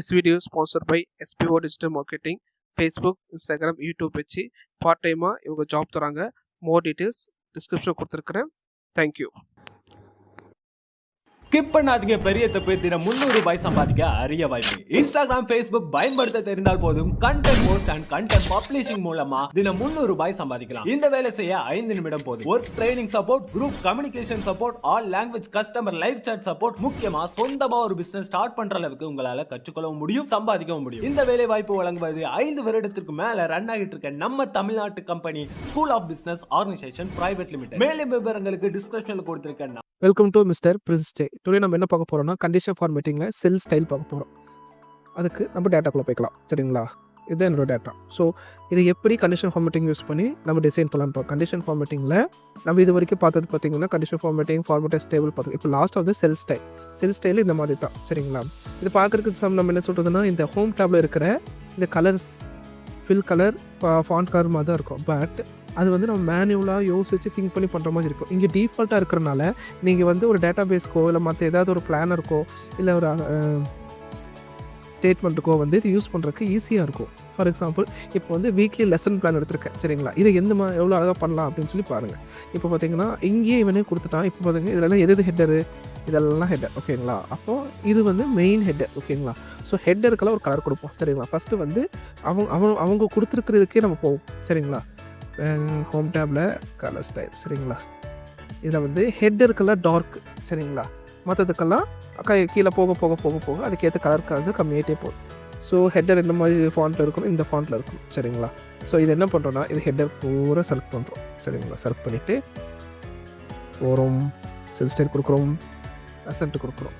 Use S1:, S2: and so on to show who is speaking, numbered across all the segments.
S1: This video is sponsored by SPO Digital Marketing, Facebook, Instagram, YouTube வச்சு part டைமாக இவங்க job தராங்க. மோர் details description கொடுத்துருக்குறேன். தேங்க்யூ.
S2: ஸ்கிப் பண்ணாதீங்க, பெரிய தப்பு. தினம் 300 ரூபாய் சம்பாதிக்க அரிய வாய்ப்பு. இன்ஸ்டாகிராம், ஃபேஸ்புக் பயன்படுத்த தெரிந்தால் போதும். Content post and content publishing மூலமா தினம் 300 ரூபாய் சம்பாதிக்கலாம். இந்த வேலை செய்ய 5 நிமிடம் போதும். Work training support, group communication support, all language customer live chat support, முக்கியமா சொந்தமா ஒரு பிசினஸ் ஸ்டார்ட் பண்ற அளவுக்கு உங்களால கற்றுக்கொள்ளவும் முடியும், சம்பாதிக்கவும் முடியும். இந்த வேலை வாய்ப்பு வழங்குவது 5 வருடத்திற்கு மேல ரன் ஆகிட்டு இருக்க நம்ம தமிழ்நாட்டு company school of business organisation private limited. மேலும் விவரங்களுக்கு டிஸ்கிரிப்ஷன்ல கொடுத்திருக்கேன்.
S1: Welcome to mister prince day. Today நம்ம என்ன பார்க்க போகிறோம்னா கண்டிஷன் ஃபார்மேட்டிங்கில் செல் ஸ்டைல் பார்க்க போகிறோம். அதுக்கு நம்ம டேட்டாக்குள்ளே போய்க்கலாம். சரிங்களா, இதுதான் என்னோட டேட்டா. ஸோ இதை எப்படி கண்டிஷன் ஃபார்மேட்டிங் யூஸ் பண்ணி நம்ம டிசைன் பண்ணலாம். கண்டிஷன் ஃபார்மேட்டிங்கில் நம்ம இது வரைக்கும் பார்த்தது பார்த்தீங்கன்னா கண்டிஷன் ஃபார்மேட்டிங், ஃபார்மேட்டட் ஸ்டேபிள் பார்த்தோம். இப்போ last of the cell style இந்த மாதிரி தான். சரிங்களா, இது பார்க்குறதுக்கு நம்ம என்ன சொல்கிறதுனா இந்த ஹோம் டேபில் இருக்கிற இந்த colours fill colour, font colour மாதிரி தான் இருக்கும். பட் அது வந்து நம்ம மேனுவலாக யோசிச்சு திங்க் பண்ணி பண்ணுற மாதிரி இருக்கும். இங்கே டிஃபால்ட்டாக இருக்கிறனால நீங்கள் வந்து ஒரு டேட்டா பேஸ்க்கோ இல்லை மற்ற ஏதாவது ஒரு பிளானருக்கோ இல்லை ஒரு ஸ்டேட்மெண்ட்டுக்கோ வந்து இது யூஸ் பண்ணுறதுக்கு ஈஸியாக இருக்கும். ஃபார் எக்ஸாம்பிள் இப்போ வந்து வீக்லி லெசன் பிளான் எடுத்திருக்கேன். சரிங்களா, இதை எவ்வளோ அழகாக பண்ணலாம் அப்படின்னு சொல்லி பாருங்கள். இப்போ பார்த்தீங்கன்னா இங்கேயே இவனே கொடுத்துட்டான். இப்போ பார்த்தீங்கன்னா இதெல்லாம் எது ஹெட்டரு, இதெல்லாம் ஹெட்டர். ஓகேங்களா, அப்போது இது வந்து மெயின் ஹெட்டர். ஓகேங்களா, ஸோ ஹெட்டருக்கெல்லாம் ஒரு கலர் கொடுப்போம். சரிங்களா, ஃபஸ்ட்டு வந்து அவங்க கொடுத்துருக்கிறதுக்கே நம்ம போவோம். சரிங்களா, ஹோம் டேபில் கலர் ஸ்டைல். சரிங்களா, இதில் வந்து ஹெட்டருக்கெல்லாம் டார்க். சரிங்களா, மற்றதுக்கெல்லாம் கீழே போக போக போக போக அதுக்கேற்ற கலருக்காக கம்மியாகிட்டே போகும். ஸோ ஹெட்டர் இந்த மாதிரி ஃபாண்ட்டில் இருக்கணும், இந்த ஃபாண்ட்டில் இருக்கணும். சரிங்களா, ஸோ இது என்ன பண்ணுறோன்னா இது ஹெட்டர் பூரா செலக்ட் பண்ணுறோம். சரிங்களா, செலக்ட் பண்ணிவிட்டு போகிறோம், செல் ஸ்டைல் கொடுக்குறோம், அசன்ட் கொடுக்குறோம்.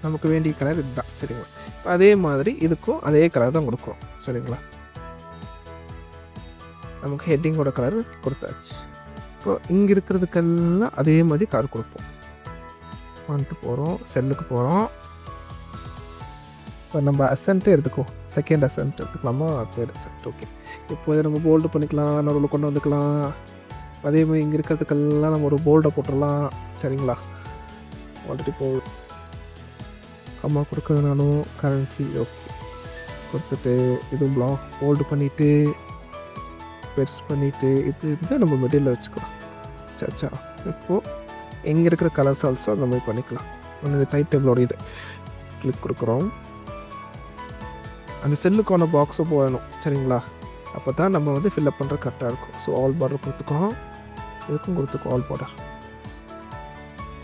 S1: நமக்கு வேண்டிய கலர் இதுதான். சரிங்களா, இப்போ அதே மாதிரி இதுக்கும் அதே கலர் தான் கொடுக்குறோம். சரிங்களா, நமக்கு ஹெட்டிங்கோட கலர் கொடுத்தாச்சு. இப்போ இங்கே இருக்கிறதுக்கெல்லாம் அதே மாதிரி கலர் கொடுப்போம். வந்துட்டு போகிறோம், செல்லுக்கு போகிறோம். இப்போ நம்ம அசன்ட்டே எடுத்துக்குவோம். செகண்ட் அசன்ட் எடுத்துக்கலாமா, தேர்ட் அசன்ட். ஓகே, இப்போ இதை நம்ம போல்டு பண்ணிக்கலாம், நடுவில் கொண்டு வந்துக்கலாம். அதே மாதிரி இங்கே இருக்கிறதுக்கெல்லாம் நம்ம ஒரு போல்டை போட்டுடலாம். சரிங்களா, ஆல்ரெடி அம்மா கொடுக்குறதுனாலும் கரன்சி ஓகே கொடுத்துட்டு இதுவும் பிளாக் போல்டு பண்ணிவிட்டு பெருசு பண்ணிவிட்டு இது நம்ம மெட்டீரியலில் வச்சுக்கலாம். சச்சா, இப்போது எங்கே இருக்கிற கலர்ஸ் ஆல்சோ அந்த மாதிரி பண்ணிக்கலாம். இந்த டைட் டேபிளோட இது கிளிக் கொடுக்குறோம். அந்த செல்லுக்கான பாக்ஸும் போகணும். சரிங்களா, அப்போ தான் நம்ம வந்து ஃபில்அப் பண்ணுற கரெக்டாக இருக்கும். ஸோ ஆல் பார்டர் கொடுத்துக்கிறோம், இதுக்கும் கொடுத்துக்கோம். ஆல் பார்டர்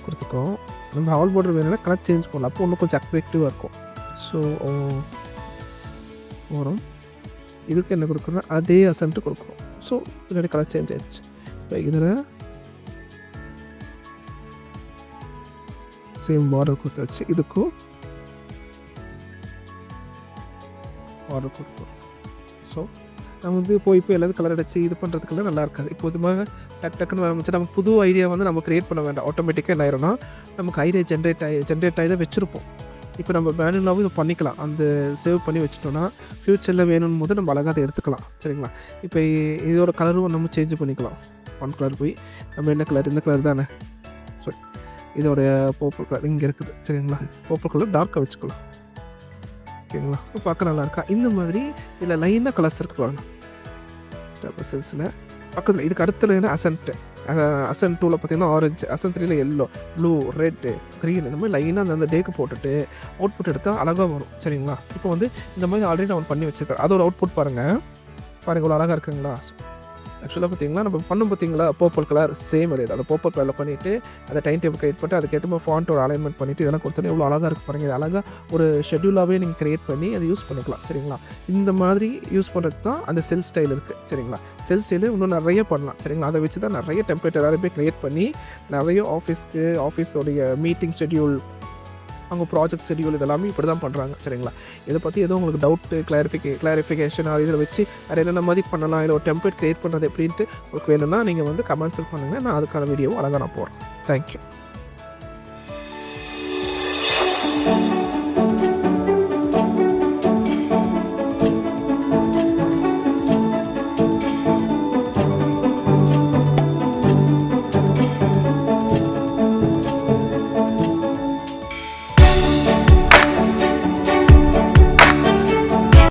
S1: கொடுத்துக்கிறோம். நம்ம ஆல் பார்டர் வேணும்னா கலர் சேஞ்ச் பண்ணலாம், அப்போ இன்னும் கொஞ்சம் அட்ராக்டிவாக இருக்கும். ஸோ வரும், இதுக்கு என்ன கொடுக்குறோன்னா அதே அசன்ட்டு கொடுக்குறோம். ஸோ இதோட கலர் சேஞ்ச் ஆயிடுச்சு. இப்போ இதில் சேம் பார்டர் கொடுத்தாச்சு, இதுக்கும் பார்டர் கொடுக்குறோம். ஸோ நம்ம வந்து போய் எல்லாத்தையும் கலர் அடிச்சு இது பண்ணுறதுக்கெல்லாம் நல்லா இருக்காது. இப்போ இதுமாக டக்குன்னு ஆரம்பிச்சு நமக்கு புது ஐடியா வந்து நம்ம க்ரியேட் பண்ண வேண்டாம். ஆட்டோமேட்டிக்காக என்ன ஆயிரும்னா நமக்கு ஐடியா ஜென்ரேட் ஆகி தான் வச்சுருப்போம். இப்போ நம்ம மேனுவலாகவும் இதை பண்ணிக்கலாம். அந்த சேவ் பண்ணி வச்சுட்டோன்னா ஃப்யூச்சரில் வேணும் போது நம்ம அழகாக அதை எடுத்துக்கலாம். சரிங்களா, இப்போ இதோட கலரும் நம்ம சேஞ்ச் பண்ணிக்கலாம். ஒன் கலர் போய் நம்ம என்ன கலர், இந்த கலர் தானே, சரி இதோடைய பர்பிள் கலர் இங்கே இருக்குது. சரிங்களா, பர்பிள் கலர் டார்க்காக வச்சுக்கலாம். ஓகேங்களா, இப்போ பார்க்க நல்லா இருக்கா. இந்த மாதிரி இதில் லைனாக கலர்ஸ் இருக்கு பாருங்கள். செல்ஸில் பக்கத்தில் இதுக்கு அடுத்த அசன்ட்டு, அசன்ட் 2ல் பார்த்தீங்கன்னா ஆரஞ்சு, அசன்ட் 3ல் எல்லோ, ப்ளூ, ரெட்டு, க்ரீன், இந்த மாதிரி லைனாக அந்த டேக்கு போட்டுட்டு அவுட்புட் எடுத்தால் அழகாக வரும். சரிங்களா, இப்போ வந்து இந்த மாதிரி ஆல்ரெடி நான் பண்ணி வச்சுருக்கேன். அதோட அவுட்புட் பாருங்கள் இவ்வளோ அழகாக இருக்குங்களா. ஆக்சுவலாக பார்த்தீங்களா நம்ம பண்ணும் பார்த்தீங்களா பர்பிள் கலர் சேம் அதே அந்த பர்பிள் கலரில் பண்ணிவிட்டு அதை டைம் டேபிள் கிரியேட் பண்ணிட்டு அதுக்கேற்ற மாதிரி ஃபாண்ட்டோட அலைன்மெண்ட் பண்ணிவிட்டு இதெல்லாம் கொடுத்தோன்னே எவ்வளோ அழகாக இருக்குது பாருங்கள். இது அழகாக ஒரு ஷெட்யூலாகவே நீங்கள் க்ரியேட் பண்ணி அதை யூஸ் பண்ணிக்கலாம். சரிங்களா, இந்த மாதிரி யூஸ் பண்ணுறது தான் அந்த செல் ஸ்டைல் இருக்குது. சரிங்களா, செல் ஸ்டைலு இன்னும் நிறைய பண்ணலாம். சரிங்களா, அதை வச்சு தான் நிறைய டெம்ப்ளேட் எல்லாருமே க்ரியேட் பண்ணி நிறைய ஆஃபீஸோடைய மீட்டிங் ஷெட்யூல், அவங்க ப்ராஜெக்ட் ஷெட்யூல் இதெல்லாமே இப்படி தான் பண்ணுறாங்க. சரிங்களா, இதை பற்றி எதுவும் உங்களுக்கு டவுட்டு கிளாரிஃபிகேஷன் இதில் வச்சு வேறு என்னென்ன மாதிரி பண்ணலாம், இல்லை ஒரு டெம்ப்ளேட் க்ரியேட் பண்ணுறது எப்படின்ட்டு உங்களுக்கு வேணும்னா நீங்கள் வந்து கமெண்ட்ஸ் பண்ணுங்கள். நான் அதுக்கான வீடியோவும் அழகாக நான் போடுறேன். தேங்க்யூ.